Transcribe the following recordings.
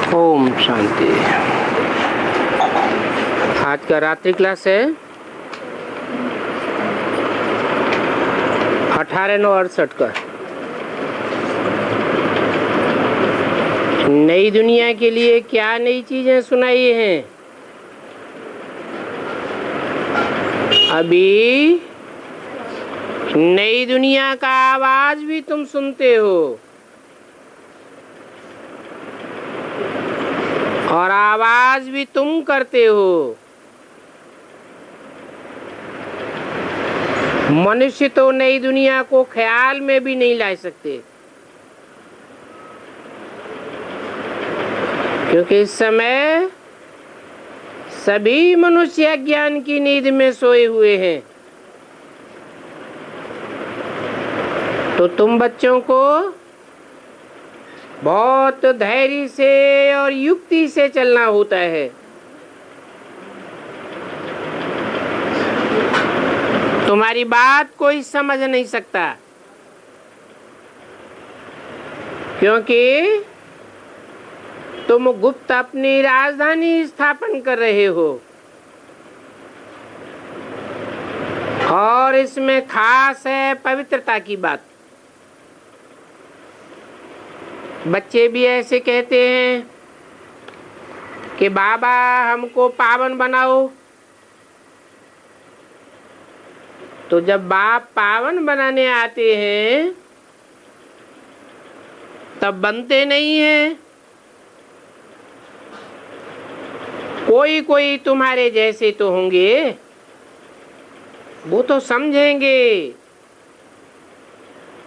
ओम शांति। आज का रात्रि क्लास है 18/9/68 का। नई दुनिया के लिए क्या नई चीजें सुनाई हैं? अभी नई दुनिया का आवाज भी तुम सुनते हो और आवाज भी तुम करते हो। मनुष्य तो नई दुनिया को ख्याल में भी नहीं ला सकते, क्योंकि इस समय सभी मनुष्य अज्ञान की नींद में सोए हुए हैं। तो तुम बच्चों को बहुत धैर्य से और युक्ति से चलना होता है। तुम्हारी बात कोई समझ नहीं सकता, क्योंकि तुम गुप्त अपनी राजधानी स्थापन कर रहे हो और इसमें खास है पवित्रता की बात। बच्चे भी ऐसे कहते हैं कि बाबा हमको पावन बनाओ। तो जब बाप पावन बनाने आते हैं तब बनते नहीं हैं। कोई कोई तुम्हारे जैसे तो होंगे, वो तो समझेंगे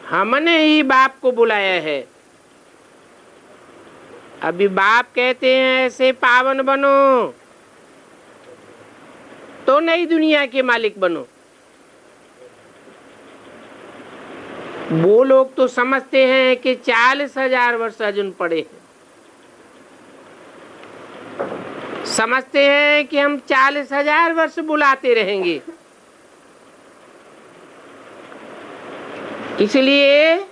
हमने ही बाप को बुलाया है। अभी बाप कहते हैं ऐसे पावन बनो तो नई दुनिया के मालिक बनो। वो लोग तो समझते हैं कि 40,000 वर्ष अर्जुन पड़े हैं, समझते हैं कि हम 40,000 वर्ष बुलाते रहेंगे। इसलिए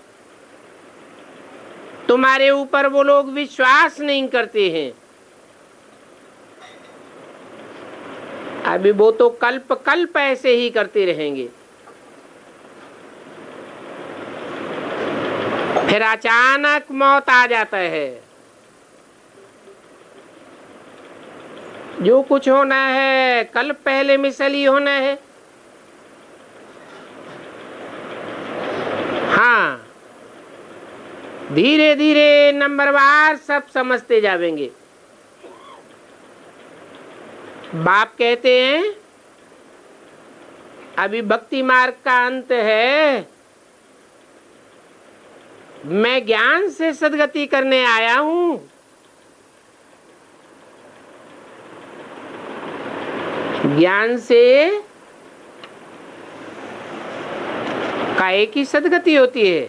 तुम्हारे ऊपर वो लोग विश्वास नहीं करते हैं। अभी वो तो कल्प कल्प ऐसे ही करते रहेंगे। फिर अचानक मौत आ जाता है। जो कुछ होना है कल पहले मिसल ही होना है। हाँ, धीरे धीरे नंबरवार सब समझते जाएंगे। बाप कहते हैं अभी भक्ति मार्ग का अंत है, मैं ज्ञान से सद्गति करने आया हूं। ज्ञान से काहे की सद्गति होती है?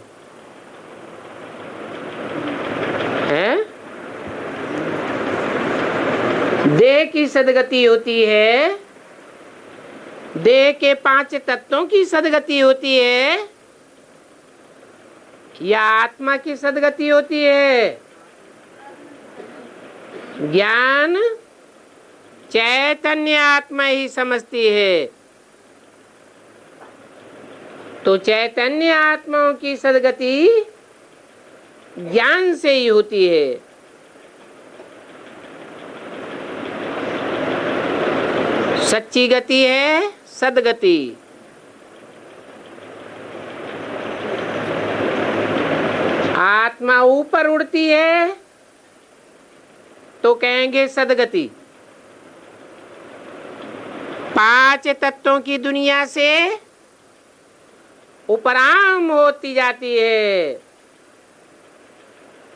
देह की सद्गति होती है, देह के 5 तत्वों की सद्गति होती है, या आत्मा की सद्गति होती है? ज्ञान चैतन्य आत्मा ही समझती है। तो चैतन्य आत्माओं की सद्गति ज्ञान से ही होती है। सच्ची गति है सद्गति। आत्मा ऊपर उड़ती है तो कहेंगे सद्गति। 5 तत्वों की दुनिया से उपराम होती जाती है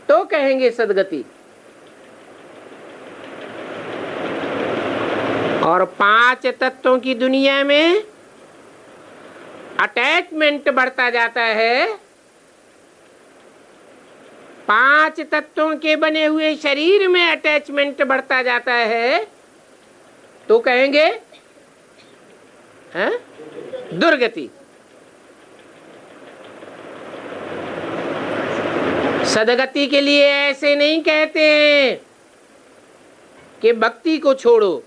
तो कहेंगे सद्गति। और 5 तत्वों की दुनिया में अटैचमेंट बढ़ता जाता है। 5 तत्वों के बने हुए शरीर में अटैचमेंट बढ़ता जाता है तो कहेंगे दुर्गति। सदगति के लिए ऐसे नहीं कहते हैं कि भक्ति को छोड़ो,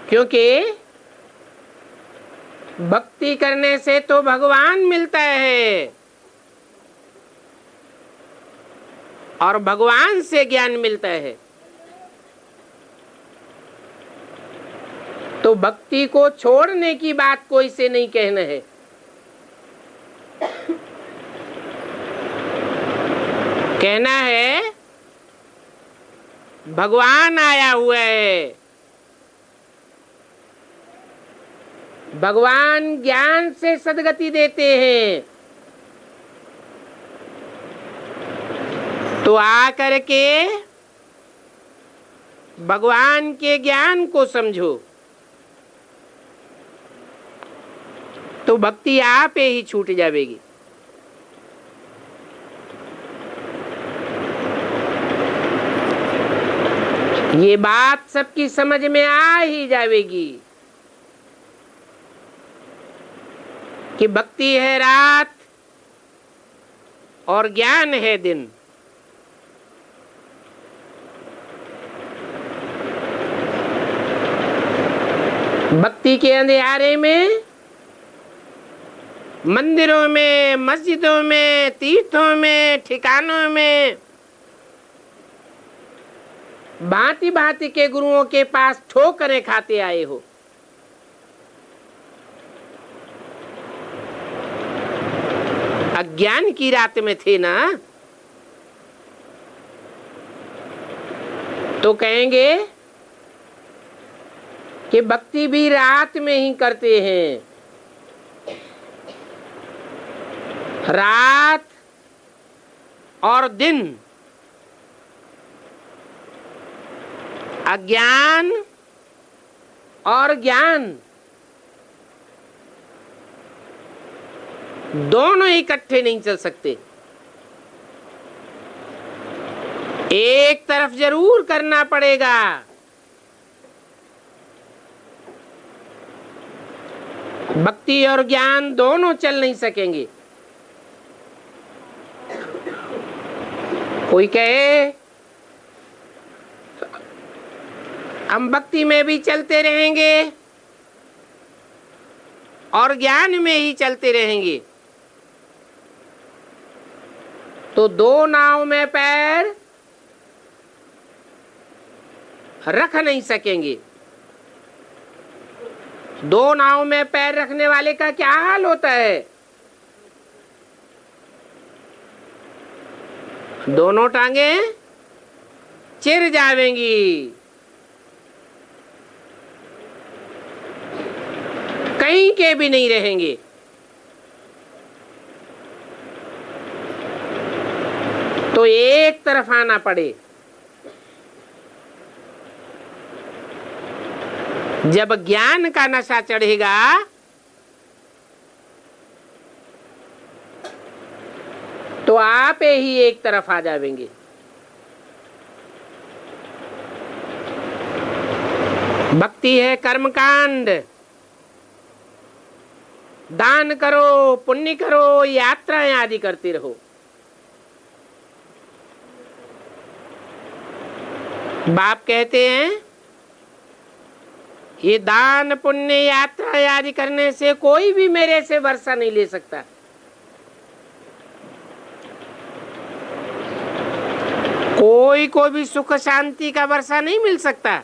क्योंकि भक्ति करने से तो भगवान मिलता है और भगवान से ज्ञान मिलता है। तो भक्ति को छोड़ने की बात कोई से नहीं कहना है। कहना है भगवान आया हुआ है, भगवान ज्ञान से सद्गति देते हैं। तो आकर के भगवान के ज्ञान को समझो, तो भक्ति आप ही छूट जाएगी। ये बात सबकी समझ में आ ही जाएगी कि भक्ति है रात और ज्ञान है दिन। भक्ति के अंधेरे में मंदिरों में, मस्जिदों में, तीर्थों में, ठिकानों में भांति भांति के गुरुओं के पास ठोकरें खाते आए हो। अज्ञान की रात में थे ना, तो कहेंगे कि भक्ति भी रात में ही करते हैं। रात और दिन, अज्ञान और ज्ञान दोनों इकट्ठे नहीं चल सकते। एक तरफ जरूर करना पड़ेगा। भक्ति और ज्ञान दोनों चल नहीं सकेंगे। कोई कहे हम भक्ति में भी चलते रहेंगे और ज्ञान में ही चलते रहेंगे, तो दो नाव में पैर रख नहीं सकेंगे। दो नाव में पैर रखने वाले का क्या हाल होता है? दोनों टांगे चिर जावेंगी, कहीं के भी नहीं रहेंगे। तो एक तरफ आना पड़े। जब ज्ञान का नशा चढ़ेगा तो आप ही एक तरफ आ जाएंगे। भक्ति है कर्मकांड। दान करो, पुण्य करो, यात्राएं आदि करते रहो। बाप कहते हैं ये दान पुण्य यात्रा आदि करने से कोई भी मेरे से वर्षा नहीं ले सकता। कोई को भी सुख शांति का वर्षा नहीं मिल सकता।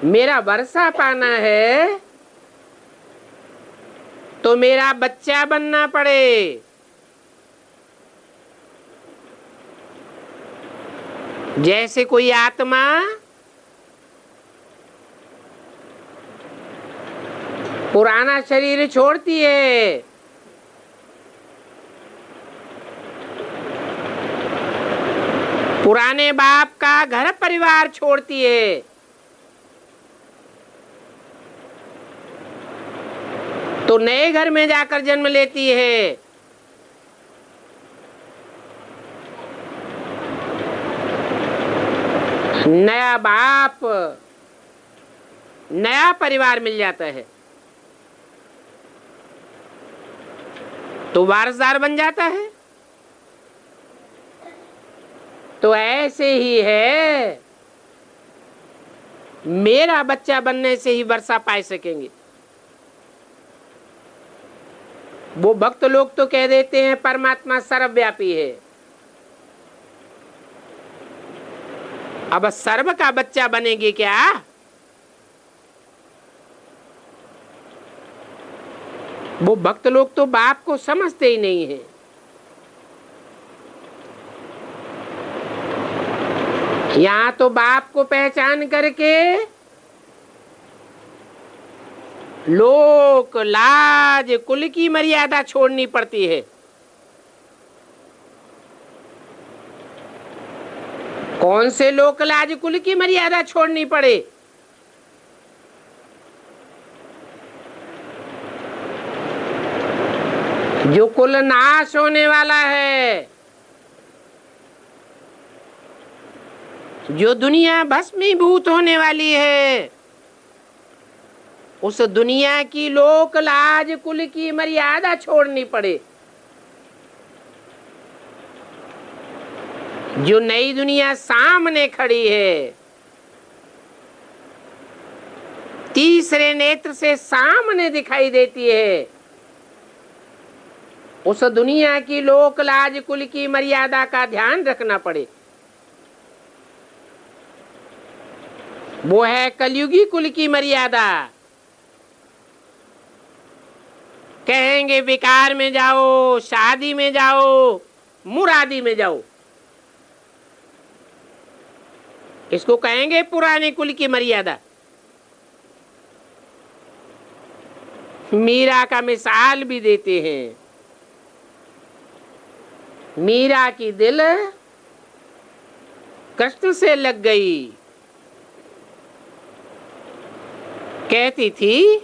मेरा वर्षा पाना है तो मेरा बच्चा बनना पड़े। जैसे कोई आत्मा पुराना शरीर छोड़ती है, पुराने बाप का घर परिवार छोड़ती है, तो नए घर में जाकर जन्म लेती है। नया बाप, नया परिवार मिल जाता है तो वारसदार बन जाता है। तो ऐसे ही है, मेरा बच्चा बनने से ही वर्षा पा सकेंगे। वो भक्त लोग तो कह देते हैं परमात्मा सर्वव्यापी है। अब सर्व का बच्चा बनेंगे क्या? वो भक्त लोग तो बाप को समझते ही नहीं है। यहाँ तो बाप को पहचान करके लोक लाज कुल की मर्यादा छोड़नी पड़ती है। कौन से लोक लाज कुल की मर्यादा छोड़नी पड़े? जो कुल नाश होने वाला है, जो दुनिया भस्मीभूत होने वाली है, उस दुनिया की लोक लाज कुल की मर्यादा छोड़नी पड़े। जो नई दुनिया सामने खड़ी है, तीसरे नेत्र से सामने दिखाई देती है, उस दुनिया की लोक लाज कुल की मर्यादा का ध्यान रखना पड़े। वो है कलयुगी कुल की मर्यादा। कहेंगे विकार में जाओ, शादी में जाओ, मुरादी में जाओ, इसको कहेंगे पुराने कुल की मर्यादा। मीरा का मिसाल भी देते हैं। मीरा की दिल कृष्ण से लग गई। कहती थी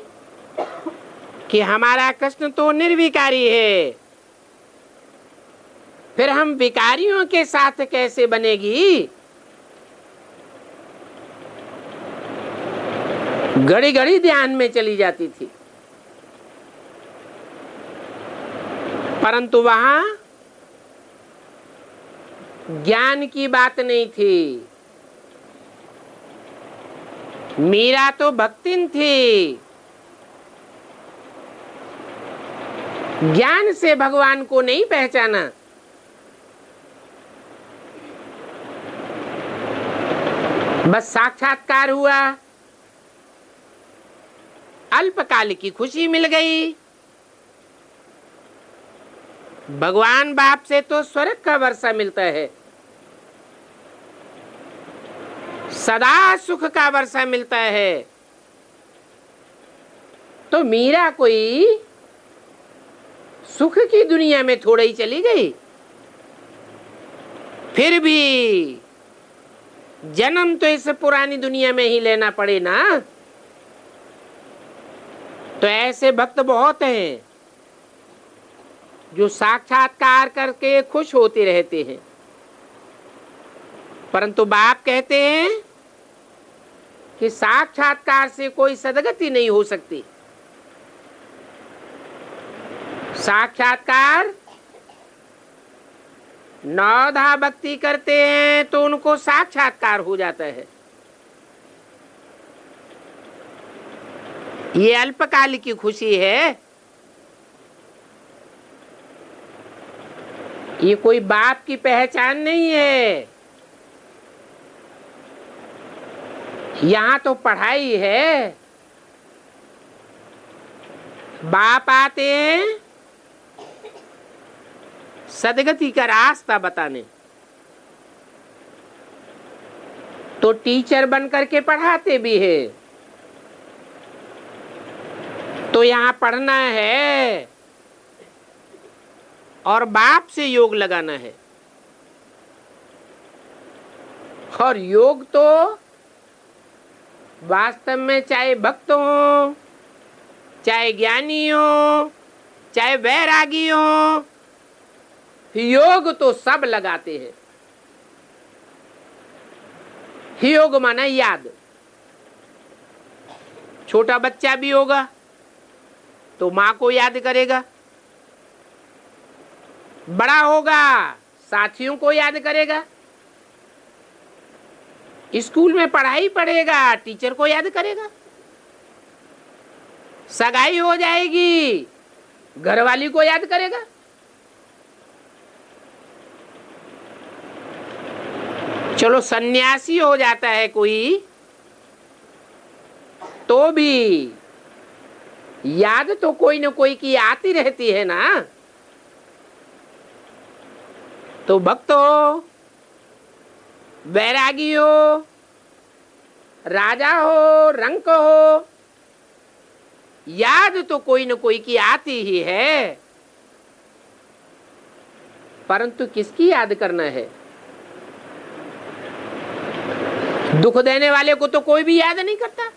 कि हमारा कृष्ण तो निर्विकारी है, फिर हम विकारियों के साथ कैसे बनेगी? घड़ी घड़ी ध्यान में चली जाती थी, परंतु वहां ज्ञान की बात नहीं थी। मीरा तो भक्तिन थी, ज्ञान से भगवान को नहीं पहचाना। बस साक्षात्कार हुआ, अल्पकाल की खुशी मिल गई। भगवान बाप से तो स्वर्ग का वर्षा मिलता है, सदा सुख का वर्षा मिलता है। तो मीरा कोई सुख की दुनिया में थोड़ा ही चली गई, फिर भी जन्म तो इस पुरानी दुनिया में ही लेना पड़े ना। तो ऐसे भक्त बहुत हैं जो साक्षात्कार करके खुश होते रहते हैं, परंतु बाप कहते हैं कि साक्षात्कार से कोई सदगति नहीं हो सकती। साक्षात्कार नौधा भक्ति करते हैं तो उनको साक्षात्कार हो जाता है। ये अल्पकाल की खुशी है, ये कोई बाप की पहचान नहीं है। यहाँ तो पढ़ाई है। बाप आते हैं सदगति का रास्ता बताने, तो टीचर बन करके पढ़ाते भी है। तो यहाँ पढ़ना है और बाप से योग लगाना है। और योग तो वास्तव में चाहे भक्त हो, चाहे ज्ञानी हो, चाहे वैरागी हो, योग तो सब लगाते हैं। योग माना याद। छोटा बच्चा भी होगा तो माँ को याद करेगा, बड़ा होगा साथियों को याद करेगा, स्कूल में पढ़ाई पढ़ेगा, टीचर को याद करेगा। सगाई हो जाएगी, घरवाली को याद करेगा। चलो सन्यासी हो जाता है कोई, तो भी याद तो कोई न कोई की आती रहती है ना। तो भक्त हो, बैरागी हो, राजा हो, रंक हो, याद तो कोई न कोई की आती ही है, परंतु किसकी याद करना है? दुख देने वाले को तो कोई भी याद नहीं करता।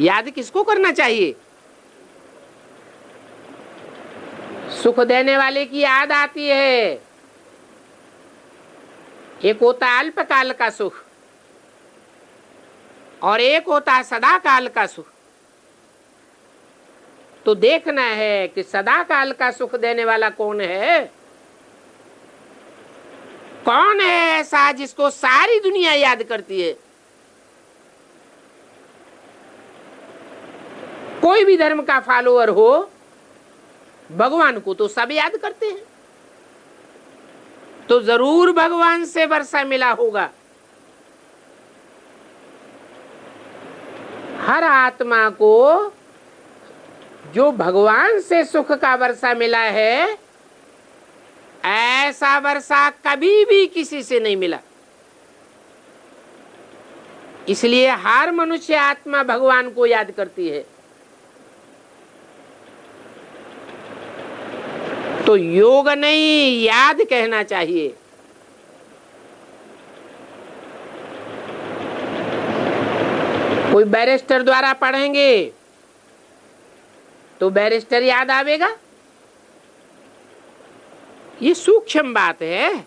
याद किसको करना चाहिए? सुख देने वाले की याद आती है। एक होता है अल्पकाल का सुख और एक होता है सदा काल का सुख। तो देखना है कि सदा काल का सुख देने वाला कौन है। कौन है ऐसा जिसको सारी दुनिया याद करती है? कोई भी धर्म का फॉलोअर हो, भगवान को तो सब याद करते हैं, तो जरूर भगवान से वर्षा मिला होगा। हर आत्मा को जो भगवान से सुख का वर्षा मिला है, ऐसा वर्षा कभी भी किसी से नहीं मिला। इसलिए हर मनुष्य आत्मा भगवान को याद करती है। तो योग नहीं, याद कहना चाहिए। कोई बैरिस्टर द्वारा पढ़ेंगे तो बैरिस्टर याद आवेगा। ये सूक्ष्म बात है।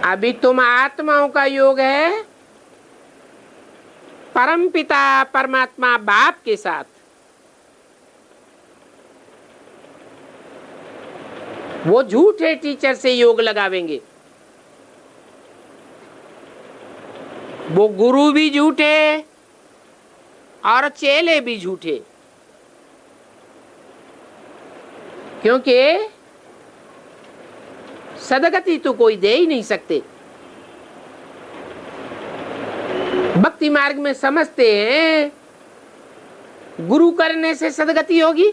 अभी तुम आत्माओं का योग है परमपिता परमात्मा बाप के साथ। वो झूठे टीचर से योग लगावेंगे, वो गुरु भी झूठे और चेले भी झूठे, क्योंकि सदगति तो कोई दे ही नहीं सकते। भक्ति मार्ग में समझते हैं गुरु करने से सदगति होगी,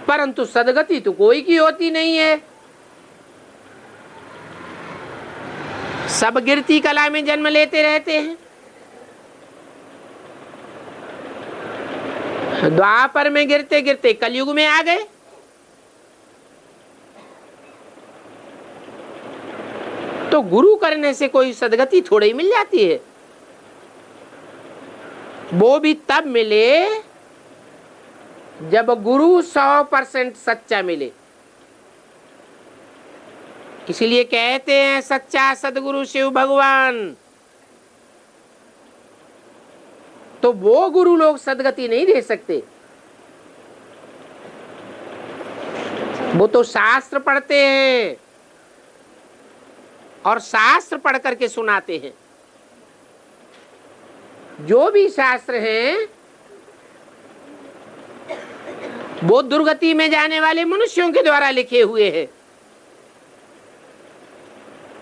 परंतु सदगति तो कोई की होती नहीं है। सब गिरती कला में जन्म लेते रहते हैं। द्वापर में गिरते गिरते कलयुग में आ गए। तो गुरु करने से कोई सदगति थोड़ी ही मिल जाती है। वो भी तब मिले जब गुरु 100% सच्चा मिले। इसलिए कहते हैं सच्चा सदगुरु शिव भगवान। तो वो गुरु लोग सदगति नहीं दे सकते। वो तो शास्त्र पढ़ते हैं और शास्त्र पढ़ करके सुनाते हैं। जो भी शास्त्र हैं वो दुर्गति में जाने वाले मनुष्यों के द्वारा लिखे हुए हैं।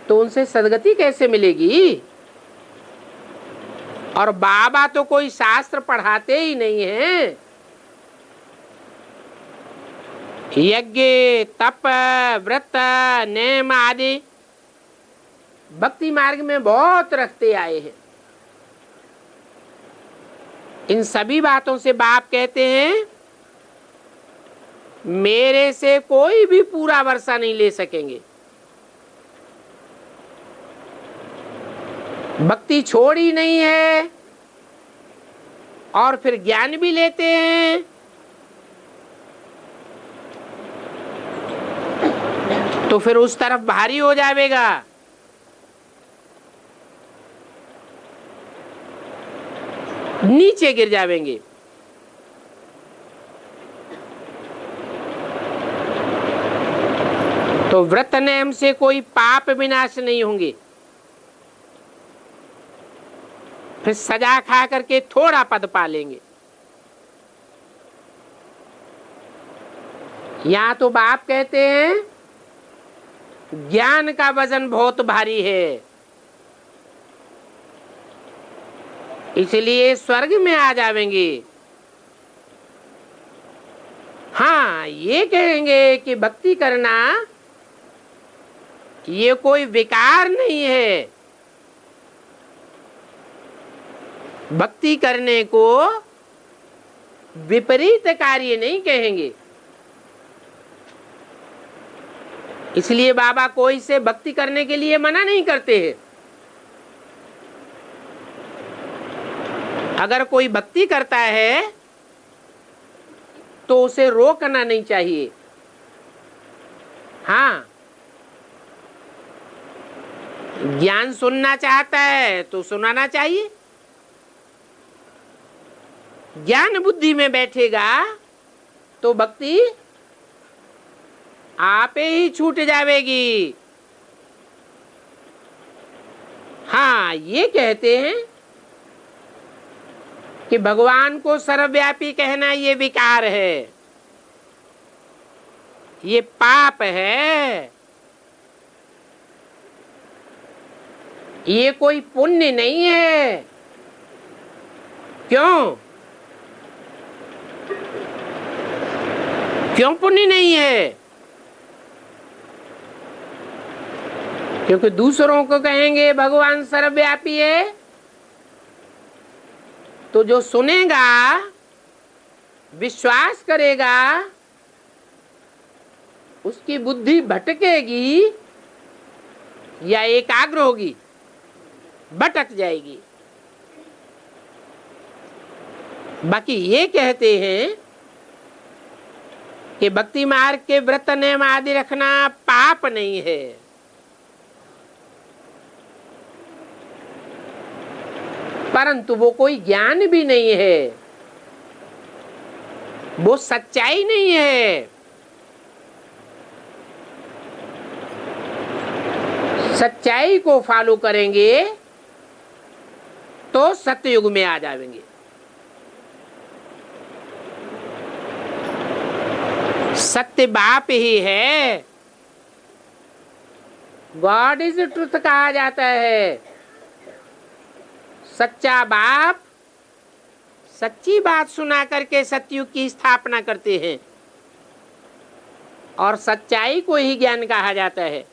तो उनसे सदगति कैसे मिलेगी? और बाबा तो कोई शास्त्र पढ़ाते ही नहीं हैं। यज्ञ, तप, व्रत, नेम आदि भक्ति मार्ग में बहुत रखते आए हैं। इन सभी बातों से बाप कहते हैं मेरे से कोई भी पूरा वर्षा नहीं ले सकेंगे। भक्ति छोड़ी नहीं है और फिर ज्ञान भी लेते हैं। तो फिर उस तरफ भारी हो जाएगा। नीचे गिर जाएंगे। तो व्रत नियम से कोई पाप विनाश नहीं होंगे, फिर सजा खा करके थोड़ा पद पा लेंगे। यहां तो बाप कहते हैं ज्ञान का वजन बहुत भारी है, इसलिए स्वर्ग में आ जावेंगे। हाँ, ये कहेंगे कि भक्ति करना ये कोई विकार नहीं है, भक्ति करने को विपरीत कार्य नहीं कहेंगे। इसलिए बाबा कोई से भक्ति करने के लिए मना नहीं करते हैं। अगर कोई भक्ति करता है तो उसे रोकना नहीं चाहिए। हाँ, ज्ञान सुनना चाहता है तो सुनाना चाहिए। ज्ञान बुद्धि में बैठेगा तो भक्ति आपे ही छूट जाएगी। हाँ, ये कहते हैं कि भगवान को सर्वव्यापी कहना ये विकार है, ये पाप है, ये कोई पुण्य नहीं है। क्यों? क्यों पुण्य नहीं है? क्योंकि दूसरों को कहेंगे भगवान सर्वव्यापी है, तो जो सुनेगा, विश्वास करेगा, उसकी बुद्धि भटकेगी या एकाग्र होगी? भटक जाएगी। बाकी ये कहते हैं कि भक्ति मार्ग के व्रत नियम आदि रखना पाप नहीं है। परंतु वो कोई ज्ञान भी नहीं है, वो सच्चाई नहीं है। सच्चाई को फॉलो करेंगे तो सत्ययुग में आ जाएंगे। सत्य बाप ही है, गॉड इज ट्रुथ कहा जाता है। सच्चा बाप सच्ची बात सुना करके सतयुग की स्थापना करते हैं, और सच्चाई को ही ज्ञान कहा जाता है।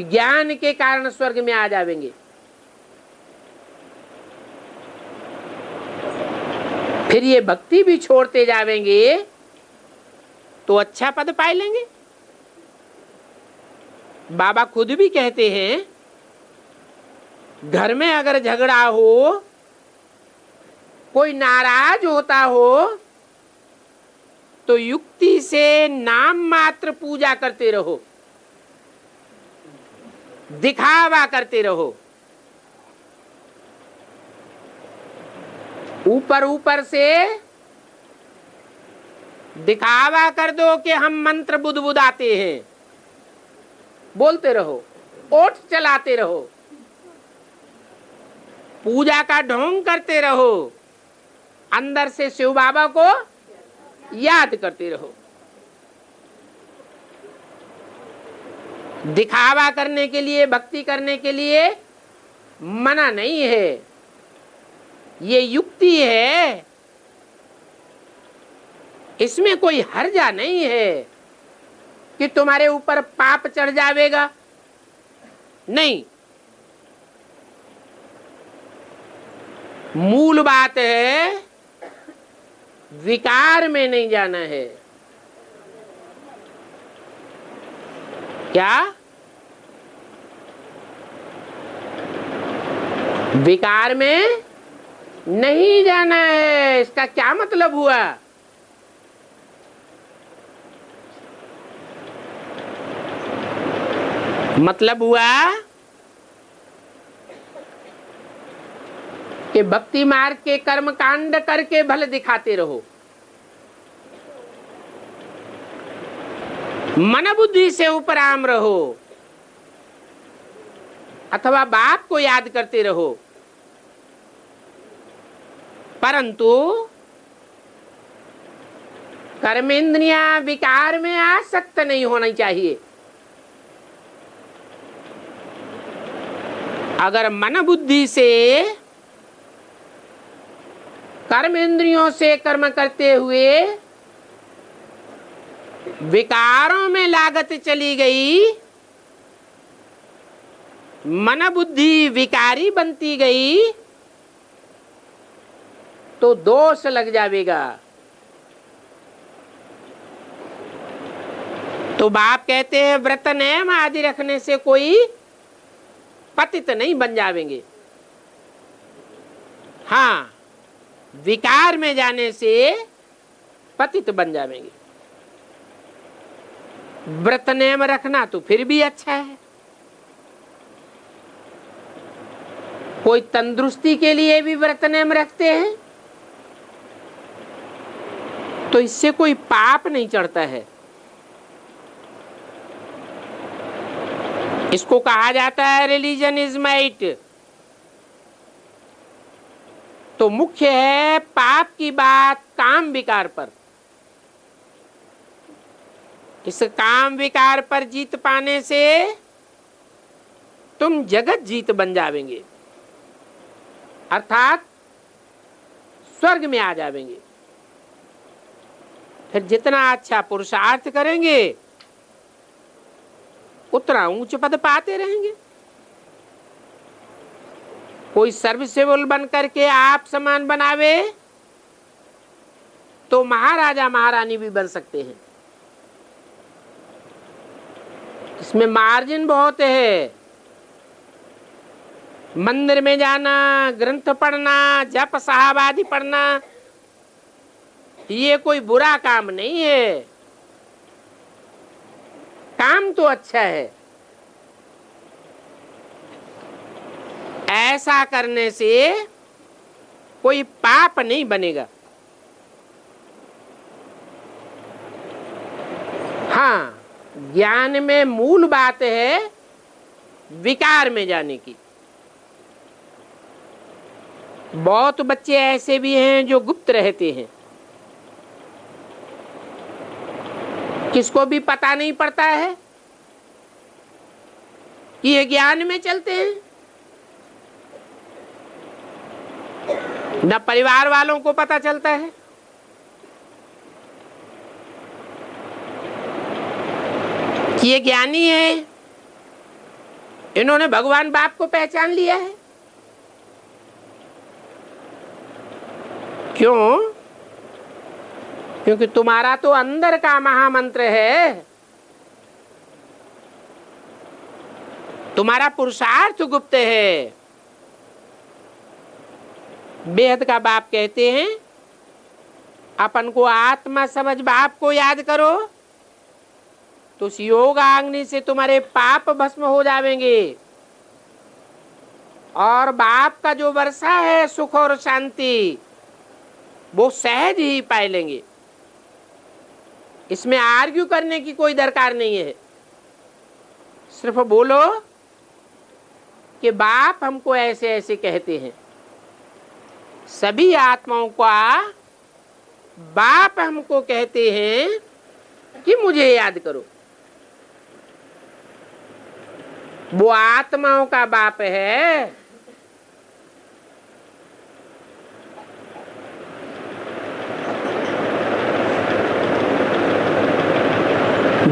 ज्ञान के कारण स्वर्ग में आ जाएंगे। फिर ये भक्ति भी छोड़ते जाएंगे तो अच्छा पद पाए लेंगे। बाबा खुद भी कहते हैं, घर में अगर झगड़ा हो, कोई नाराज होता हो, तो युक्ति से नाम मात्र पूजा करते रहो, दिखावा करते रहो। ऊपर ऊपर से दिखावा कर दो कि हम मंत्र बुदबुदाते हैं, बोलते रहो, ओठ चलाते रहो, पूजा का ढोंग करते रहो, अंदर से शिव बाबा को याद करते रहो। दिखावा करने के लिए, भक्ति करने के लिए मना नहीं है, ये युक्ति है, इसमें कोई हर्जा नहीं है कि तुम्हारे ऊपर पाप चढ़ जाएगा। नहीं, मूल बात है विकार में नहीं जाना है। क्या? विकार में नहीं जाना है। इसका क्या मतलब हुआ? मतलब हुआ कि भक्ति मार्ग के कर्म कांड करके भले दिखाते रहो, मन बुद्धि से उपराम रहो अथवा बाप को याद करते रहो, परंतु कर्मेंद्रियां विकार में आसक्त नहीं होनी चाहिए। अगर मन बुद्धि से कर्मेंद्रियों से कर्म करते हुए विकारों में लागत चली गई, मन बुद्धि विकारी बनती गई, तो दोष लग जाएगा। तो बाप कहते हैं व्रत नियम आदि रखने से कोई पतित नहीं बन जाएंगे। हाँ, विकार में जाने से पतित बन जाएंगे। व्रत नियम रखना तो फिर भी अच्छा है। कोई तंदुरुस्ती के लिए भी व्रत नियम रखते हैं, तो इससे कोई पाप नहीं चढ़ता है। इसको कहा जाता है रिलीजन इज माइट। तो मुख्य है पाप की बात काम विकार पर। इस काम विकार पर जीत पाने से तुम जगत जीत बन जावेंगे, अर्थात स्वर्ग में आ जावेंगे। फिर जितना अच्छा पुरुषार्थ करेंगे उतना ऊंच पद पाते रहेंगे। कोई सर्विसेबल बन करके आप समान बनावे तो महाराजा महारानी भी बन सकते हैं। इसमें मार्जिन बहुत है। मंदिर में जाना, ग्रंथ पढ़ना, जप साहब आदि पढ़ना, ये कोई बुरा काम नहीं है। काम तो अच्छा है। ऐसा करने से कोई पाप नहीं बनेगा। हाँ, ज्ञान में मूल बात है विकार में जाने की। बहुत बच्चे ऐसे भी हैं जो गुप्त रहते हैं, किसको भी पता नहीं पड़ता है कि ये ज्ञान में चलते हैं। न परिवार वालों को पता चलता है, कि ये ज्ञानी है, इन्होंने भगवान बाप को पहचान लिया है। क्यों? क्योंकि तुम्हारा तो अंदर का महामंत्र है, तुम्हारा पुरुषार्थ गुप्त है। बेहद का बाप कहते हैं अपन को आत्मा समझ बाप को याद करो तो उस योग अग्नि से तुम्हारे पाप भस्म हो जाएंगे और बाप का जो वर्षा है सुख और शांति वो सहज ही पा लेंगे। इसमें आर्ग्यू करने की कोई दरकार नहीं है। सिर्फ बोलो कि बाप हमको ऐसे ऐसे कहते हैं। सभी आत्माओं का बाप हमको कहते हैं कि मुझे याद करो। वो आत्माओं का बाप है।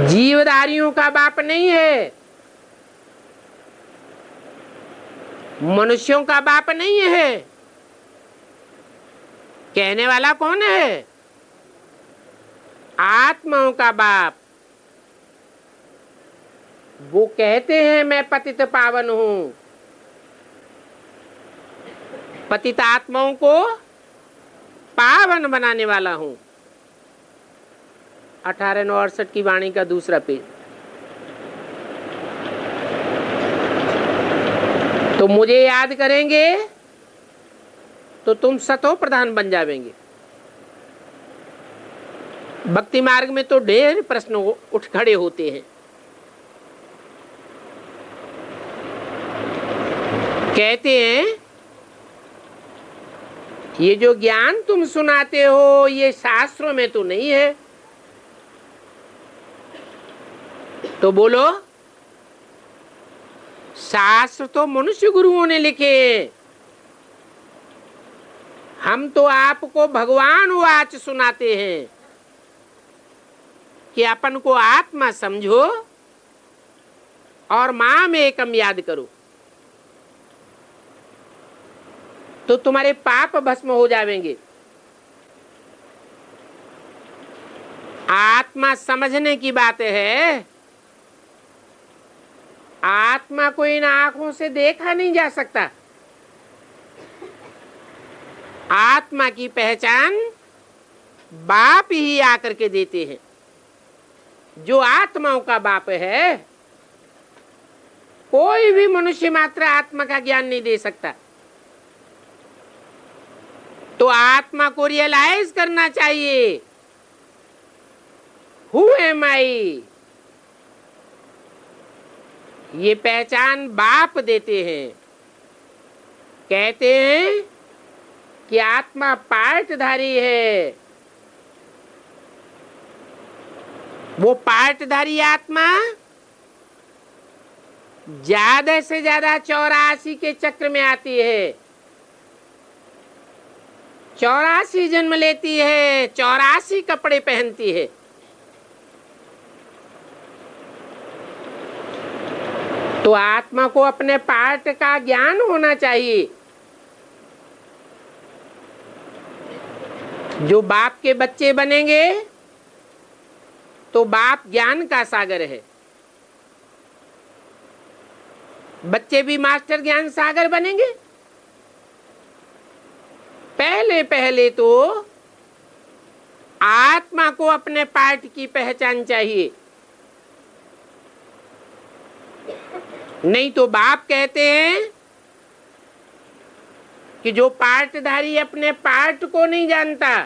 जीवधारियों का बाप नहीं है, मनुष्यों का बाप नहीं है। कहने वाला कौन है? आत्माओं का बाप। वो कहते हैं मैं पतित पावन हूं। पतित आत्माओं को पावन बनाने वाला हूं। 1868 की वाणी का दूसरा पेज। तो मुझे याद करेंगे तो तुम सतो प्रधान बन जाएंगे। भक्ति मार्ग में तो ढेर प्रश्न उठ खड़े होते हैं। कहते हैं ये जो ज्ञान तुम सुनाते हो ये शास्त्रों में तो नहीं है। तो बोलो, शास्त्र तो मनुष्य गुरुओं ने लिखे, हम तो आपको भगवान वाच सुनाते हैं कि अपन को आत्मा समझो और माम एकम याद करो, तो तुम्हारे पाप भस्म हो जाएंगे। आत्मा समझने की बात है। आत्मा को इन आंखों से देखा नहीं जा सकता। आत्मा की पहचान बाप ही आकर के देते हैं। जो आत्माओं का बाप है, कोई भी मनुष्य मात्र आत्मा का ज्ञान नहीं दे सकता। तो आत्मा को रियलाइज करना चाहिए, हु एम आई। ये पहचान बाप देते हैं। कहते हैं कि आत्मा पार्टधारी है। वो पार्टधारी आत्मा ज्यादा से ज्यादा 84 के चक्र में आती है। 84 जन्म लेती है, 84 कपड़े पहनती है। तो आत्मा को अपने पार्ट का ज्ञान होना चाहिए। जो बाप के बच्चे बनेंगे तो बाप ज्ञान का सागर है। बच्चे भी मास्टर ज्ञान सागर बनेंगे। पहले पहले तो आत्मा को अपने पार्ट की पहचान चाहिए। नहीं तो बाप कहते हैं कि जो पार्टधारी अपने पार्ट को नहीं जानता,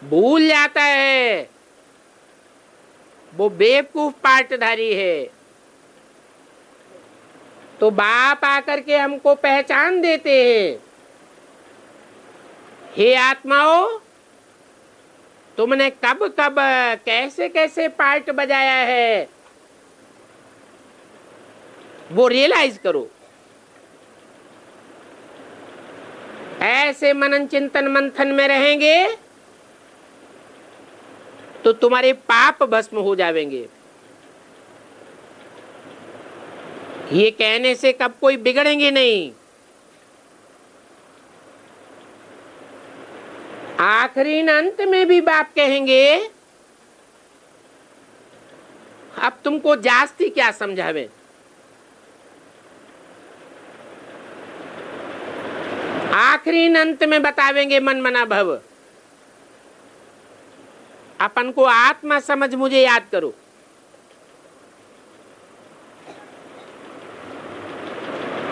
भूल जाता है, वो बेवकूफ पार्टधारी है। तो बाप आकर के हमको पहचान देते हैं, हे आत्माओं, तुमने कब कब कैसे कैसे पार्ट बजाया है, वो रियलाइज करो। ऐसे मनन चिंतन मंथन में रहेंगे तो तुम्हारे पाप भस्म हो जाएंगे। ये कहने से कब कोई बिगड़ेंगे नहीं। आखिरी अंत में भी बाप कहेंगे अब तुमको जास्ती क्या समझावे। आखिरी अंत में बतावेंगे मन मना भव, अपन को आत्मा समझ मुझे याद करो।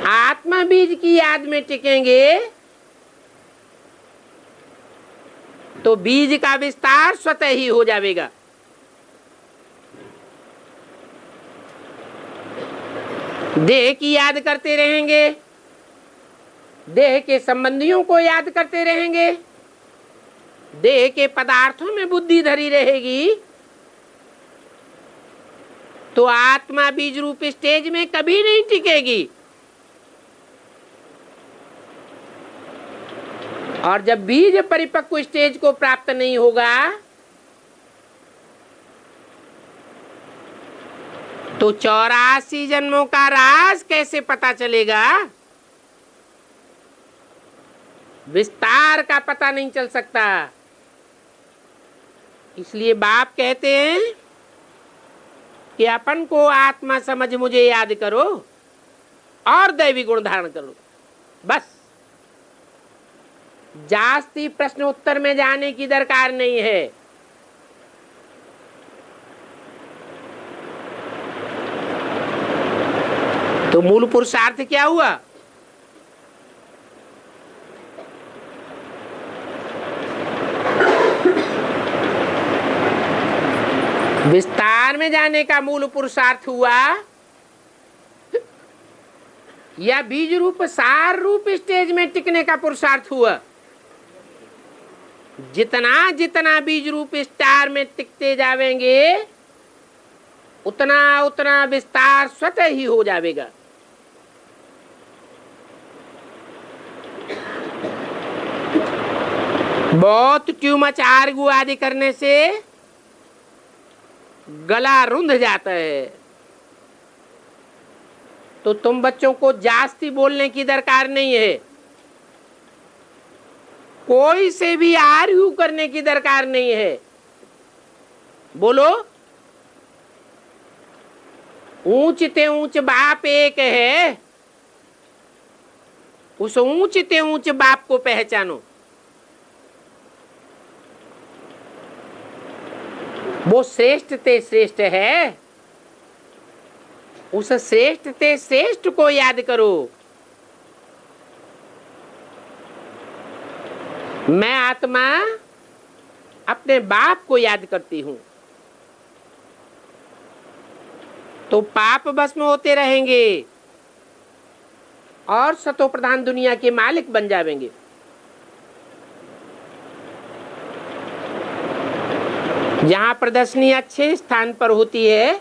आत्मा बीज की याद में टिकेंगे तो बीज का विस्तार स्वतः ही हो जाएगा। देह की याद करते रहेंगे, देह के संबंधियों को याद करते रहेंगे, देह के पदार्थों में बुद्धि धरी रहेगी, तो आत्मा बीज रूप स्टेज में कभी नहीं टिकेगी। और जब बीज परिपक्व स्टेज को प्राप्त नहीं होगा तो 84 जन्मों का राज कैसे पता चलेगा। विस्तार का पता नहीं चल सकता। इसलिए बाप कहते हैं कि अपन को आत्मा समझ मुझे याद करो और दैवी गुण धारण करो। बस जास्ती प्रश्न उत्तर में जाने की दरकार नहीं है। तो मूल पुरुषार्थ क्या हुआ? विस्तार में जाने का मूल पुरुषार्थ हुआ या बीज रूप सार रूप स्टेज में टिकने का पुरुषार्थ हुआ? जितना जितना बीज रूप स्टार में टिकते जावेंगे उतना उतना विस्तार स्वतः ही हो जाएगा। बहुत ट्यूमच आर्गू आदि करने से गला रुंध जाता है, तो तुम बच्चों को जास्ती बोलने की दरकार नहीं है, कोई से भी आर्ग्यू करने की दरकार नहीं है। बोलो, ऊंच ते ऊंच बाप एक है, उस ऊंच ते ऊंच बाप को पहचानो। वो श्रेष्ठ ते श्रेष्ठ है, उस श्रेष्ठ ते श्रेष्ठ को याद करो। मैं आत्मा अपने बाप को याद करती हूं तो पाप भस्म होते रहेंगे और सतो प्रधान दुनिया के मालिक बन जाएंगे। जहां प्रदर्शनी अच्छे स्थान पर होती है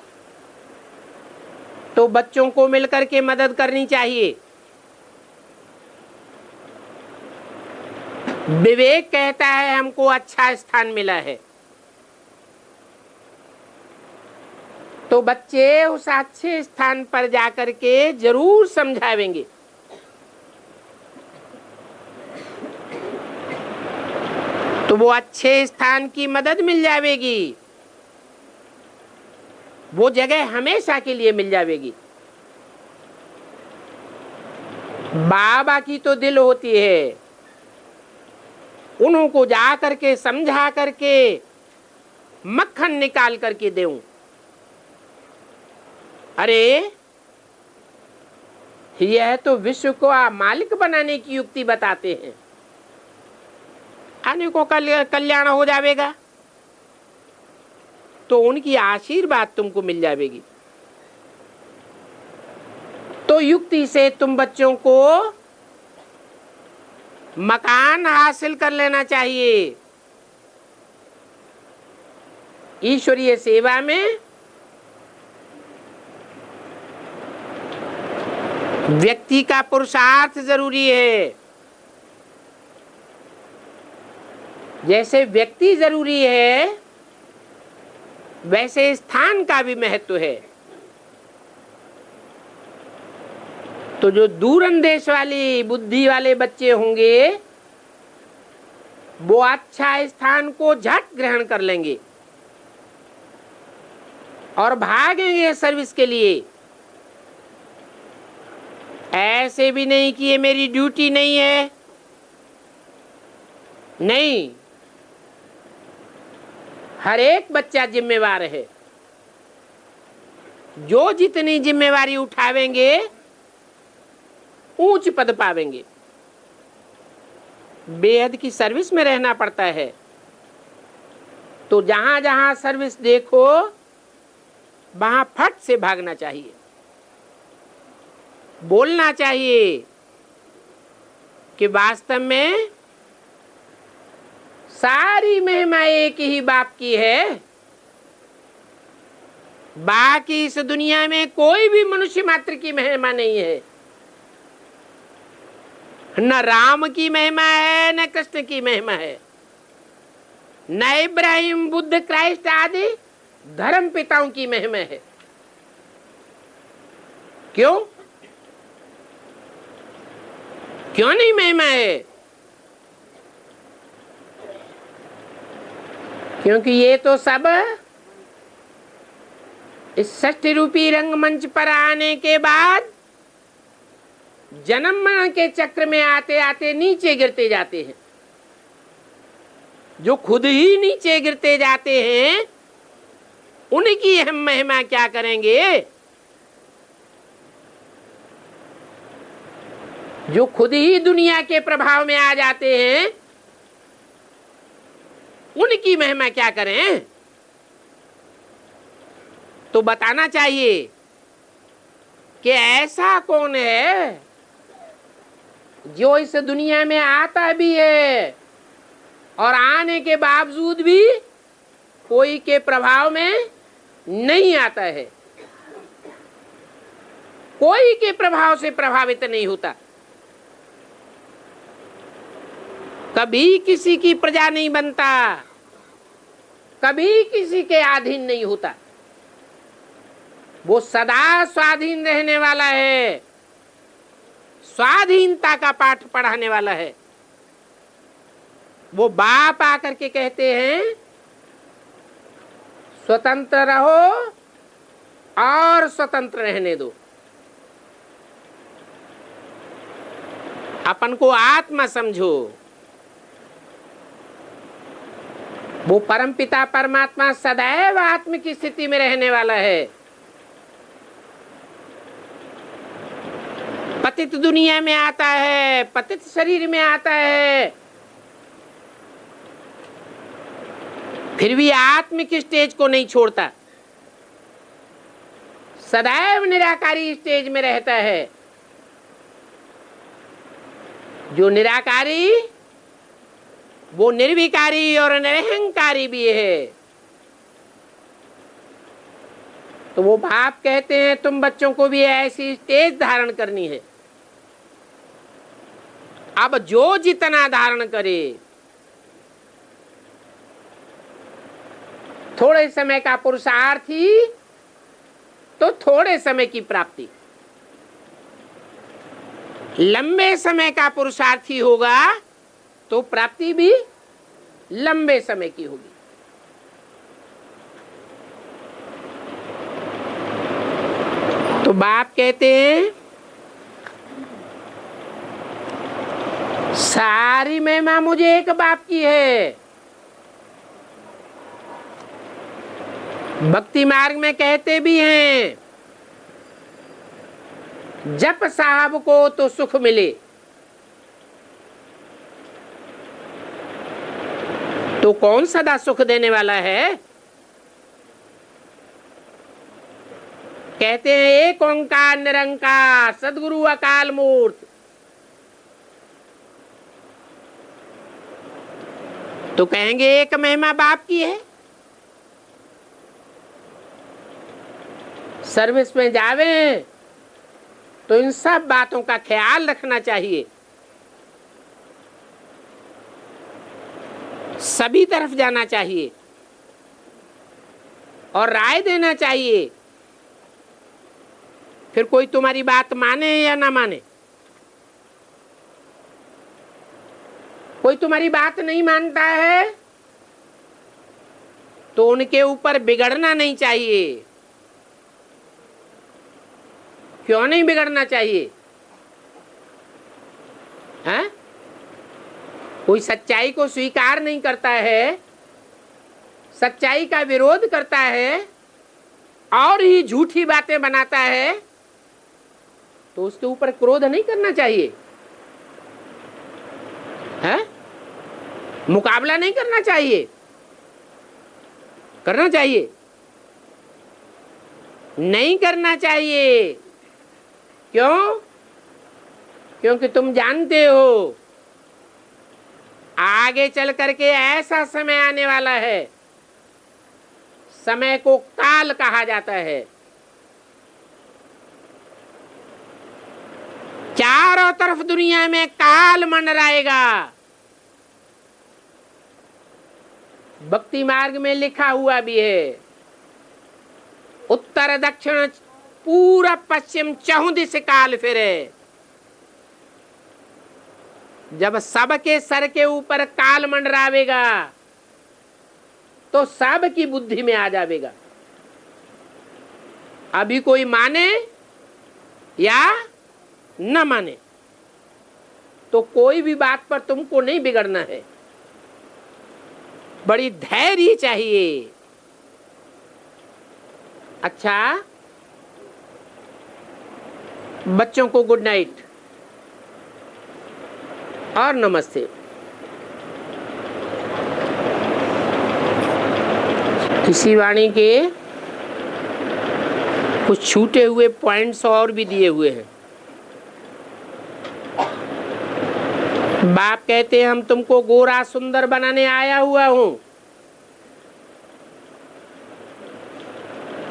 तो बच्चों को मिलकर के मदद करनी चाहिए। विवेक कहता है हमको अच्छा स्थान मिला है, तो बच्चे उस अच्छे स्थान पर जाकर के जरूर समझावेंगे। तो वो अच्छे स्थान की मदद मिल जाएगी, वो जगह हमेशा के लिए मिल जाएगी। बाबा की तो दिल होती है, उनको जा करके समझा करके मक्खन निकाल करके देऊं। अरे यह तो विश्व को मालिक बनाने की युक्ति बताते हैं, आने को कल्याण हो जाएगा तो उनकी आशीर्वाद तुमको मिल जाएगी। तो युक्ति से तुम बच्चों को मकान हासिल कर लेना चाहिए। ईश्वरीय सेवा में व्यक्ति का पुरुषार्थ जरूरी है, जैसे व्यक्ति जरूरी है वैसे स्थान का भी महत्व है। तो जो दूरंदेश वाली बुद्धि वाले बच्चे होंगे वो अच्छा स्थान को झट ग्रहण कर लेंगे और भागेंगे सर्विस के लिए। ऐसे भी नहीं कि ये मेरी ड्यूटी नहीं है, नहीं, हर एक बच्चा जिम्मेवार है। जो जितनी जिम्मेवारी उठावेंगे ऊंच पद पावेंगे। बेहद की सर्विस में रहना पड़ता है, तो जहां जहां सर्विस देखो वहां फट से भागना चाहिए, बोलना चाहिए कि वास्तव में सारी महिमा एक ही बाप की है, बाकी इस दुनिया में कोई भी मनुष्य मात्र की महिमा नहीं है। न राम की महिमा है, न कृष्ण की महिमा है, न इब्राहिम, बुद्ध, क्राइस्ट आदि धर्म पिताओं की महिमा है। क्यों क्यों नहीं महिमा है? क्योंकि ये तो सब इस षष्ठी रूपी रंगमंच पर आने के बाद जन्म मरण के चक्र में आते आते नीचे गिरते जाते हैं। जो खुद ही नीचे गिरते जाते हैं उनकी हम महिमा क्या करेंगे? जो खुद ही दुनिया के प्रभाव में आ जाते हैं उनकी महिमा क्या करें? तो बताना चाहिए कि ऐसा कौन है जो इस दुनिया में आता भी है और आने के बावजूद भी कोई के प्रभाव में नहीं आता है, कोई के प्रभाव से प्रभावित नहीं होता, कभी किसी की प्रजा नहीं बनता, कभी किसी के अधीन नहीं होता, वो सदा स्वाधीन रहने वाला है, स्वाधीनता का पाठ पढ़ाने वाला है। वो बाप आकर के कहते हैं स्वतंत्र रहो और स्वतंत्र रहने दो। अपन को आत्मा समझो। वो परमपिता परमात्मा सदैव आत्म की स्थिति में रहने वाला है। पतित दुनिया में आता है, पतित शरीर में आता है, फिर भी आत्मिक स्टेज को नहीं छोड़ता, सदैव निराकारी स्टेज में रहता है। जो निराकारी वो निर्विकारी और निरहंकारी भी है। तो वो बाप कहते हैं तुम बच्चों को भी ऐसी स्टेज धारण करनी है। अब जो जितना धारण करे, थोड़े समय का पुरुषार्थ ही तो थोड़े समय की प्राप्ति, लंबे समय का पुरुषार्थी होगा तो प्राप्ति भी लंबे समय की होगी। तो बाप कहते हैं सारी महिमा मुझे एक बाप की है। भक्ति मार्ग में कहते भी हैं जप साहब को तो सुख मिले, तो कौन सदा सुख देने वाला है? कहते हैं एक ओंकार निरंकार सद्गुरु अकाल मूर्त। तो कहेंगे एक महिमा बाप की है। सर्विस में जावे तो इन सब बातों का ख्याल रखना चाहिए, सभी तरफ जाना चाहिए और राय देना चाहिए। फिर कोई तुम्हारी बात माने या ना माने, कोई तुम्हारी बात नहीं मानता है तो उनके ऊपर बिगड़ना नहीं चाहिए। क्यों नहीं बिगड़ना चाहिए? हैं? कोई सच्चाई को स्वीकार नहीं करता है, सच्चाई का विरोध करता है और ही झूठी बातें बनाता है, तो उसके ऊपर क्रोध नहीं करना चाहिए, है? मुकाबला नहीं करना चाहिए, करना चाहिए? नहीं करना चाहिए। क्यों? क्योंकि तुम जानते हो आगे चल करके ऐसा समय आने वाला है, समय को काल कहा जाता है। चारों तरफ दुनिया में काल मंडराएगा। भक्ति मार्ग में लिखा हुआ भी है, उत्तर दक्षिण पूरब पश्चिम चहुं दिश काल फिरे। जब सबके सर के ऊपर काल मंडरावेगा तो सब की बुद्धि में आ जाएगा। अभी कोई माने या न माने, तो कोई भी बात पर तुमको नहीं बिगड़ना है। बड़ी धैर्य चाहिए। अच्छा, बच्चों को गुड नाइट और नमस्ते। इसी वाणी के कुछ छूटे हुए पॉइंट्स और भी दिए हुए हैं। बाप कहते हैं हम तुमको गोरा सुंदर बनाने आया हुआ हूं।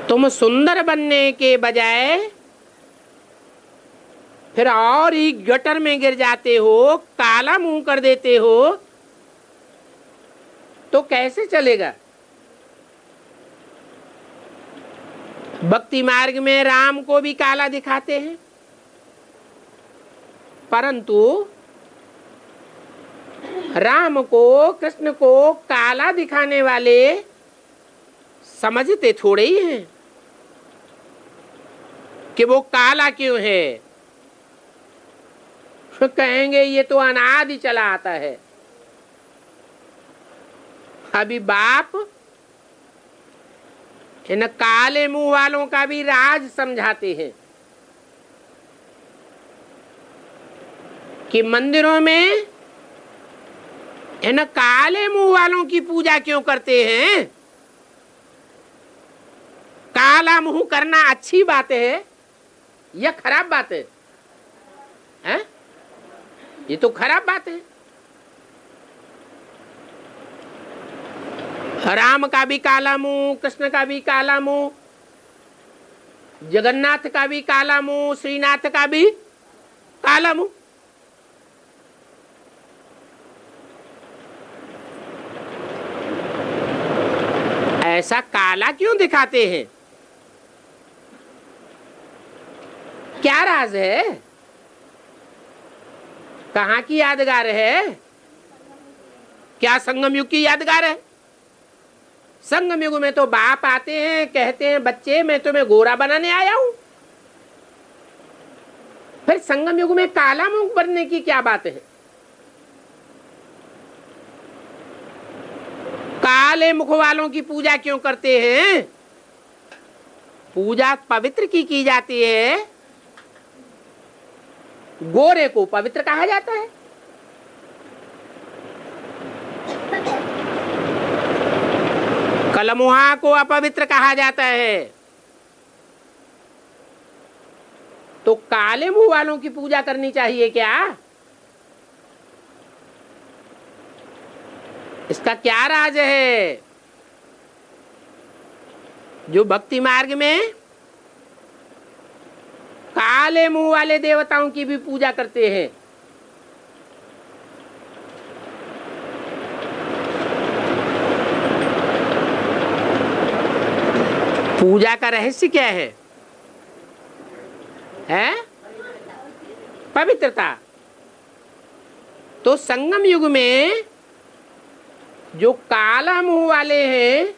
तुम सुंदर बनने के बजाय फिर और ही गटर में गिर जाते हो, काला मुंह कर देते हो, तो कैसे चलेगा? भक्ति मार्ग में राम को भी काला दिखाते हैं, परंतु राम को, कृष्ण को काला दिखाने वाले समझते थोड़े ही हैं कि वो काला क्यों है। कहेंगे ये तो अनादि चला आता है। अभी बाप इन काले मुंह वालों का भी राज समझाते हैं कि मंदिरों में इन काले मुंह वालों की पूजा क्यों करते हैं? काला मुंह करना अच्छी बात है या खराब बात है? हैं? ये तो खराब बात है। राम का भी काला मुंह, कृष्ण का भी काला मुंह, जगन्नाथ का भी काला मुंह, श्रीनाथ का भी काला मुंह। ऐसा काला क्यों दिखाते हैं? क्या राज है? कहां की यादगार है? क्या संगम युग की यादगार है? संगम युग में तो बाप आते हैं, कहते हैं बच्चे मैं तुम्हें गोरा बनाने आया हूं। फिर संगम युग में काला मुंह बनने की क्या बात है? काले मुख वालों की पूजा क्यों करते हैं? पूजा पवित्र की जाती है, गोरे को पवित्र कहा जाता है। कलमुहा को अपवित्र कहा जाता है। तो काले मुंह वालों की पूजा करनी चाहिए क्या? इसका क्या राज है? जो भक्ति मार्ग में काले मुंह वाले देवताओं की भी पूजा करते हैं, पूजा का रहस्य क्या है? पवित्रता। तो संगम युग में जो काला मुंह वाले हैं,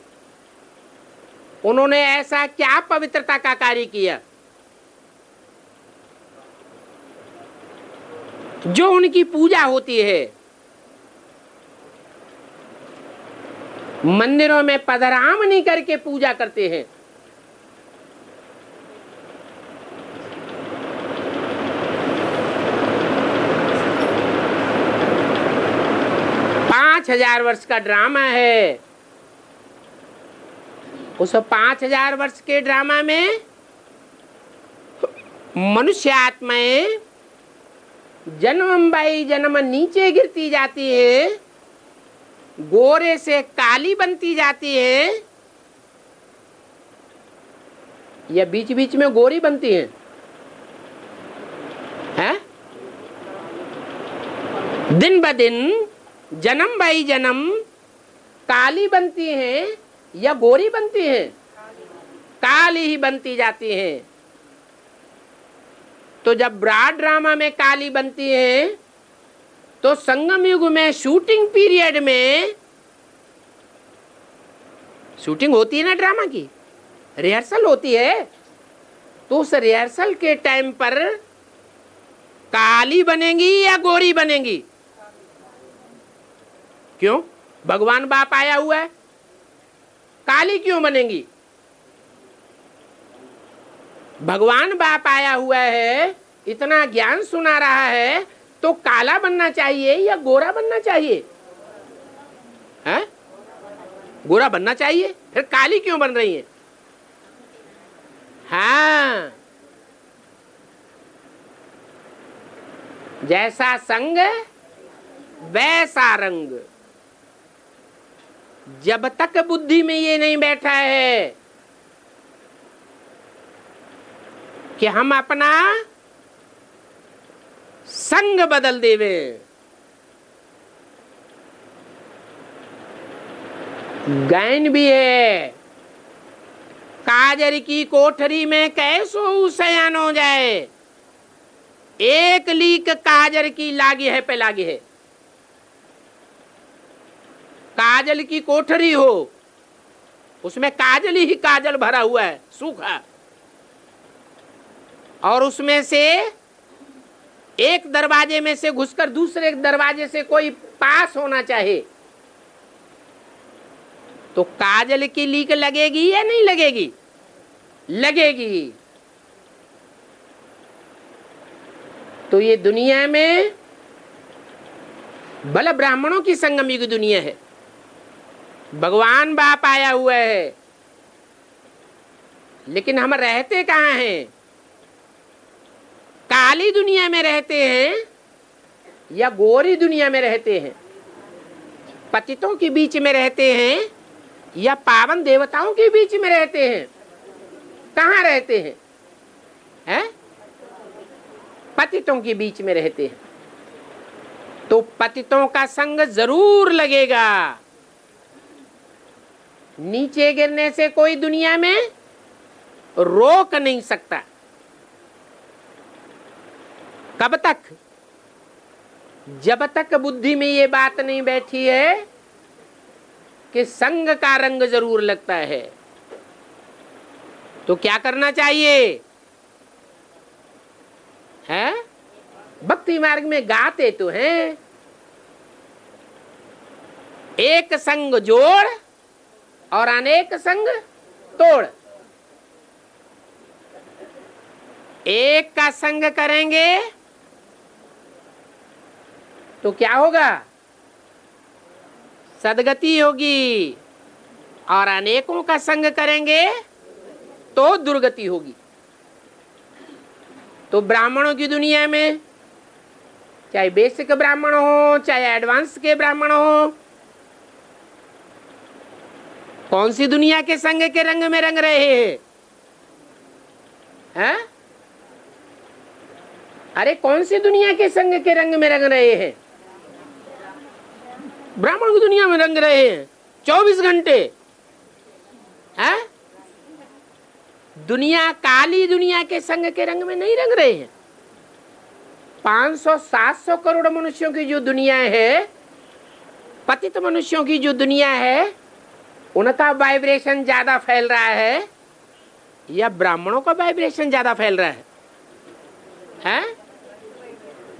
उन्होंने ऐसा क्या पवित्रता का कार्य किया जो उनकी पूजा होती है? मंदिरों में पधरामनी करके पूजा करते हैं। पांच 5000 वर्ष का ड्रामा है। उस 5000 वर्ष के ड्रामा में मनुष्य आत्माएं जन्म बाई जन्म नीचे गिरती जाती है, गोरे से काली बनती जाती है, या बीच बीच में गोरी बनती है? दिन ब दिन जन्म बाई जन्म काली बनती हैं या गोरी बनती हैं? काली ही बनती जाती हैं। तो जब ब्रॉड ड्रामा में काली बनती हैं, तो संगम युग में शूटिंग पीरियड में शूटिंग होती है ना, ड्रामा की रिहर्सल होती है, तो उस रिहर्सल के टाइम पर काली बनेंगी या गोरी बनेंगी? क्यों? भगवान बाप आया हुआ है, काली क्यों बनेंगी? भगवान बाप आया हुआ है, इतना ज्ञान सुना रहा है, तो काला बनना चाहिए या गोरा बनना चाहिए? है? गोरा बनना चाहिए, फिर काली क्यों बन रही है? हाँ, जैसा संग वैसा रंग। जब तक बुद्धि में ये नहीं बैठा है कि हम अपना संग बदल देवे, गायन भी है, काजर की कोठरी में कैसो शयन हो जाए, एक लीक काजर की लागी है पे लागी है। काजल की कोठरी हो, उसमें काजल ही काजल भरा हुआ है सूखा, और उसमें से एक दरवाजे में से घुसकर दूसरे दरवाजे से कोई पास होना चाहे तो काजल की लीक लगेगी या नहीं लगेगी? लगेगी। तो ये दुनिया में भले ब्राह्मणों की संगमी की दुनिया है, भगवान बाप आया हुआ है, लेकिन हम रहते कहाँ हैं? काली दुनिया में रहते हैं या गोरी दुनिया में रहते हैं? पतितों के बीच में रहते हैं या पावन देवताओं के बीच में रहते हैं? कहाँ रहते हैं? हैं? पतितों के बीच में रहते हैं। तो पतितों का संग जरूर लगेगा। नीचे गिरने से कोई दुनिया में रोक नहीं सकता। कब तक? जब तक बुद्धि में ये बात नहीं बैठी है कि संग का रंग जरूर लगता है। तो क्या करना चाहिए? है? भक्ति मार्ग में गाते तो हैं, एक संग जोड़ और अनेक संग तोड़। एक का संग करेंगे तो क्या होगा? सदगति होगी, और अनेकों का संग करेंगे तो दुर्गति होगी। तो ब्राह्मणों की दुनिया में, चाहे बेसिक ब्राह्मण हो चाहे एडवांस के ब्राह्मण हो, कौन सी दुनिया के संग के रंग में रंग रहे हैं? हैं? अरे कौन सी दुनिया के संग के रंग में रंग रहे हैं? ब्राह्मण की दुनिया में रंग रहे हैं 24 घंटे। हैं? दुनिया, काली दुनिया के संग के रंग में नहीं रंग रहे हैं। 500-700 करोड़ मनुष्यों की जो दुनिया है, पतित मनुष्यों की जो दुनिया है, उनका वाइब्रेशन ज्यादा फैल रहा है या ब्राह्मणों का वाइब्रेशन ज्यादा फैल रहा है? हैं?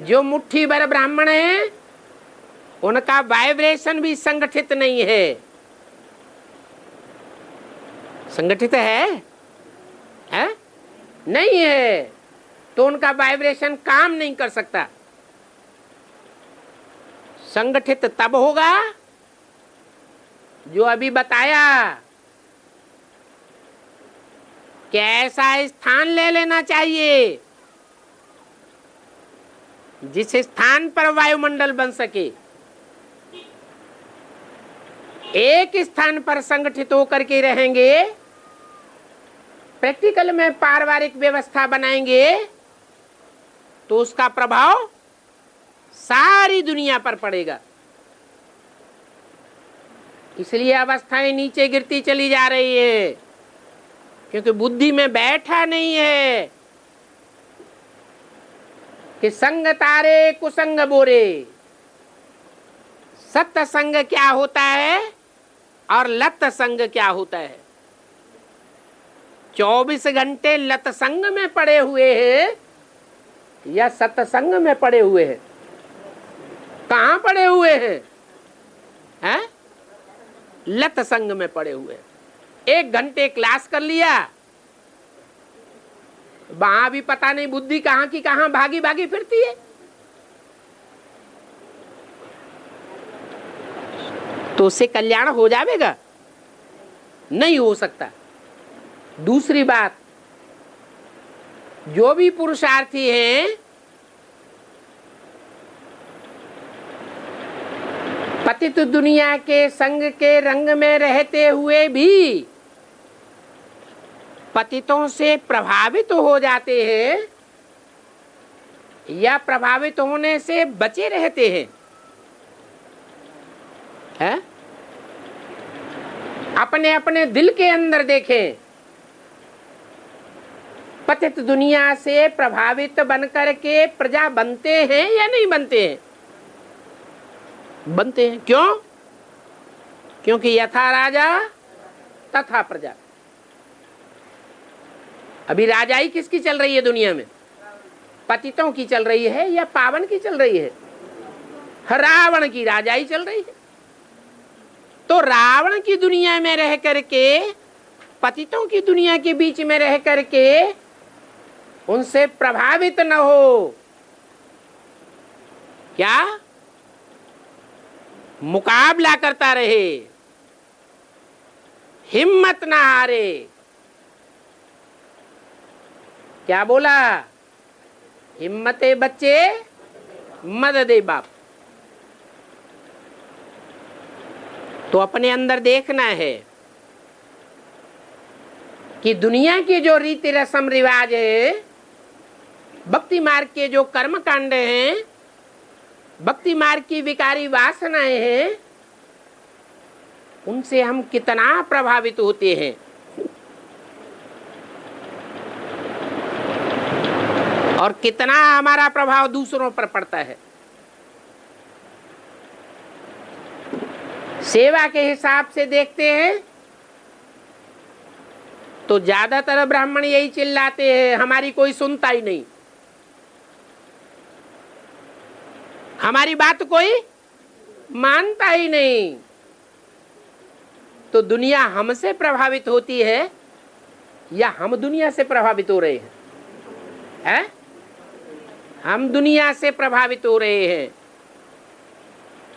जो मुट्ठी भर ब्राह्मण है उनका वाइब्रेशन भी संगठित नहीं है। संगठित है? हैं? नहीं है, तो उनका वाइब्रेशन काम नहीं कर सकता। संगठित तब होगा जो अभी बताया कि ऐसा स्थान ले लेना चाहिए जिस स्थान पर वायुमंडल बन सके। एक स्थान पर संगठित होकर के रहेंगे, प्रैक्टिकल में पारिवारिक व्यवस्था बनाएंगे तो उसका प्रभाव सारी दुनिया पर पड़ेगा। इसलिए अवस्थाएं नीचे गिरती चली जा रही है, क्योंकि बुद्धि में बैठा नहीं है कि संग तारे कुसंग बोरे। सत्य संग क्या होता है और लत संग क्या होता है? 24 घंटे लत संग में पड़े हुए हैं या सत्संग में पड़े हुए हैं? कहां पड़े हुए हैं? हैं? लत संग में पड़े हुए हैं। 1 घंटे क्लास कर लिया, वहां भी पता नहीं बुद्धि कहां की कहां भागी भागी फिरती है। तो उससे कल्याण हो जाएगा? नहीं हो सकता। दूसरी बात, जो भी पुरुषार्थी हैं पतित दुनिया के संग के रंग में रहते हुए भी पतितों से प्रभावित हो जाते हैं या प्रभावित होने से बचे रहते हैं, है? अपने अपने दिल के अंदर देखें, पतित दुनिया से प्रभावित बनकर के प्रजा बनते हैं या नहीं बनते हैं? बनते हैं। क्यों? क्योंकि यथा राजा तथा प्रजा। अभी राजाई किसकी चल रही है दुनिया में? पतितों की चल रही है या पावन की चल रही है? रावण की राजाई चल रही है। तो रावण की दुनिया में रह करके, पतितों की दुनिया के बीच में रह करके उनसे प्रभावित न हो, क्या मुकाबला करता रहे, हिम्मत ना हारे। क्या बोला? हिम्मते बच्चे मददे बाप। तो अपने अंदर देखना है कि दुनिया के जो रीति रस्म रिवाज है, भक्ति मार्ग के जो कर्म कांड हैं, भक्ति मार्ग की विकारी वासनाएं हैं, उनसे हम कितना प्रभावित होते हैं। और कितना हमारा प्रभाव दूसरों पर पड़ता है। सेवा के हिसाब से देखते हैं तो ज्यादातर ब्राह्मण यही चिल्लाते हैं, हमारी कोई सुनता ही नहीं, हमारी बात कोई मानता ही नहीं। तो दुनिया हमसे प्रभावित होती है या हम दुनिया से प्रभावित हो रहे हैं? हैं? हम दुनिया से प्रभावित हो रहे हैं।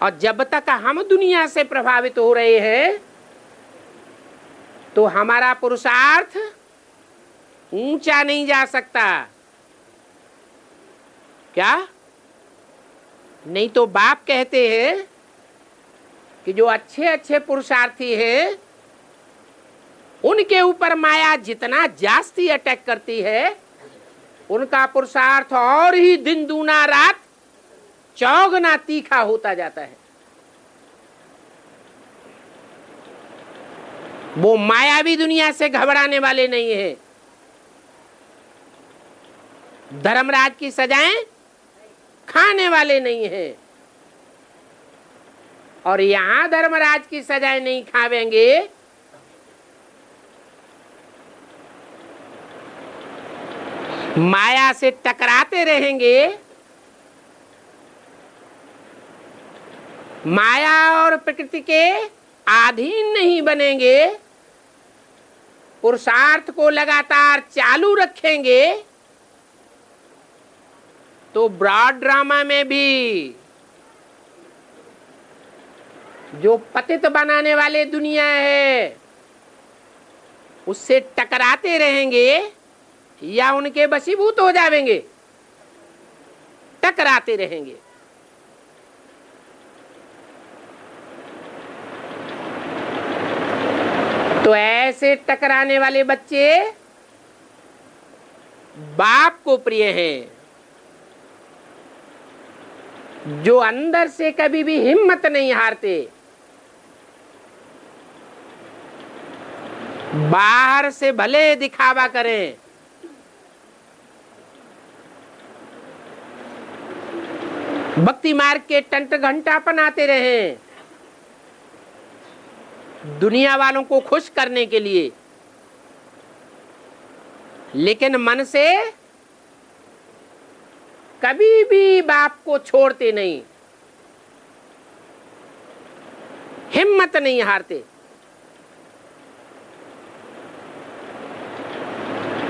और जब तक हम दुनिया से प्रभावित हो रहे हैं तो हमारा पुरुषार्थ ऊंचा नहीं जा सकता। क्या? नहीं तो बाप कहते हैं कि जो अच्छे अच्छे पुरुषार्थी हैं उनके ऊपर माया जितना जास्ती अटैक करती है, उनका पुरुषार्थ और ही दिन दूना रात चौगुना तीखा होता जाता है। वो मायावी दुनिया से घबराने वाले नहीं है। धर्मराज की सजाएं खाने वाले नहीं है। और यहां धर्मराज की सजाएं नहीं खावेंगे माया से टकराते रहेंगे, माया और प्रकृति के अधीन नहीं बनेंगे, पुरुषार्थ को लगातार चालू रखेंगे, तो ब्रॉड ड्रामा में भी जो पतित बनाने वाले दुनिया है उससे टकराते रहेंगे या उनके वशीभूत हो जाएंगे? टकराते रहेंगे। तो ऐसे टकराने वाले बच्चे बाप को प्रिय हैं, जो अंदर से कभी भी हिम्मत नहीं हारते, बाहर से भले दिखावा करें, भक्ति मार्ग के टंट घंटापन आते रहें दुनिया वालों को खुश करने के लिए, लेकिन मन से कभी भी बाप को छोड़ते नहीं, हिम्मत नहीं हारते।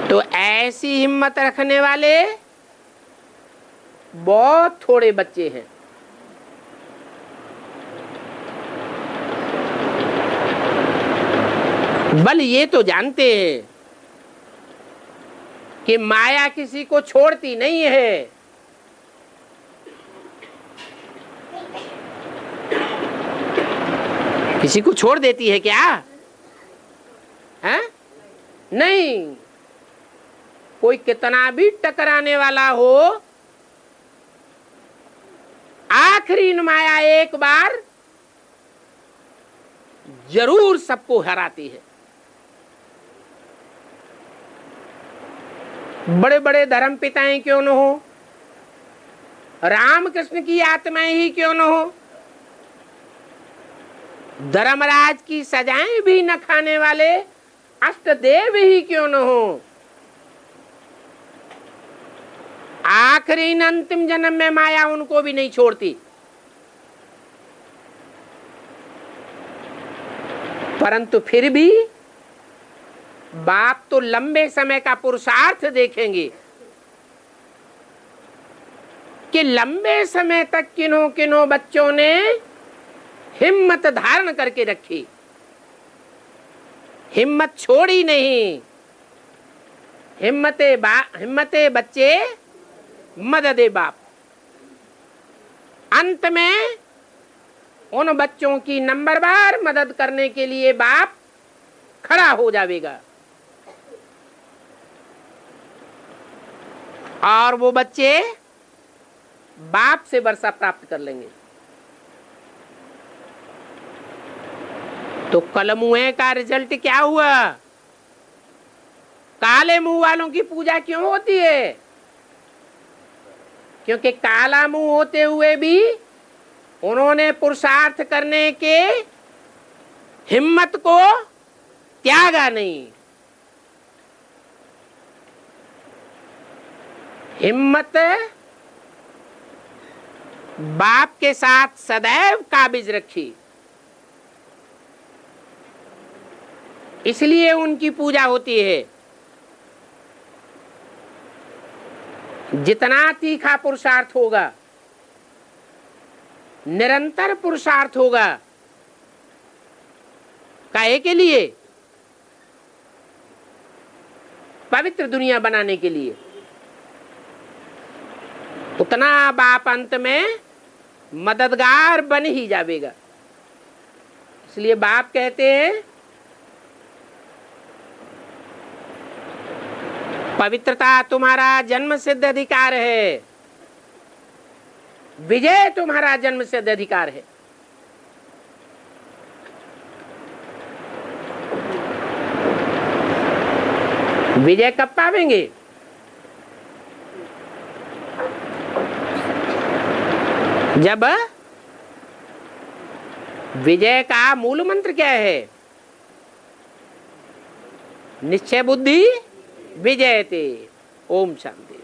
तो ऐसी हिम्मत रखने वाले बहुत थोड़े बच्चे हैं। बल ये तो जानते हैं कि माया किसी को छोड़ती नहीं है। किसी को छोड़ देती है क्या? है? नहीं। कोई कितना भी टकराने वाला हो, आखिरी माया एक बार जरूर सबको हराती है। बड़े बड़े धर्म पिताएं क्यों न हो, रामकृष्ण की आत्माएं ही क्यों न हो, धर्मराज की सजाएं भी न खाने वाले अष्टदेव ही क्यों न हो, आखिरी अंतिम जन्म में माया उनको भी नहीं छोड़ती। परंतु फिर भी बाप तो लंबे समय का पुरुषार्थ देखेंगे कि लंबे समय तक किन्हों किन्हों बच्चों ने हिम्मत धारण करके रखी, हिम्मत छोड़ी नहीं। हिम्मते बच्चे मददे बाप। अंत में उन बच्चों की नंबरवार मदद करने के लिए बाप खड़ा हो जाएगा और वो बच्चे बाप से वर्षा प्राप्त कर लेंगे। तो कल मुंह का रिजल्ट क्या हुआ? काले मुंह वालों की पूजा क्यों होती है? क्योंकि काला मुंह होते हुए भी उन्होंने पुरुषार्थ करने के हिम्मत को त्यागा नहीं। हिम्मत बाप के साथ सदैव काबिज रखी, इसलिए उनकी पूजा होती है। जितना तीखा पुरुषार्थ होगा, निरंतर पुरुषार्थ होगा, काहे के लिए? पवित्र दुनिया बनाने के लिए, उतना बाप अंत में मददगार बन ही जाएगा। इसलिए बाप कहते हैं पवित्रता तुम्हारा जन्म सिद्ध अधिकार है, विजय तुम्हारा जन्म सिद्ध अधिकार है। विजय कब पावेंगे? जब विजय का मूल मंत्र क्या है? निश्चय बुद्धि विजयते। ओम शांति।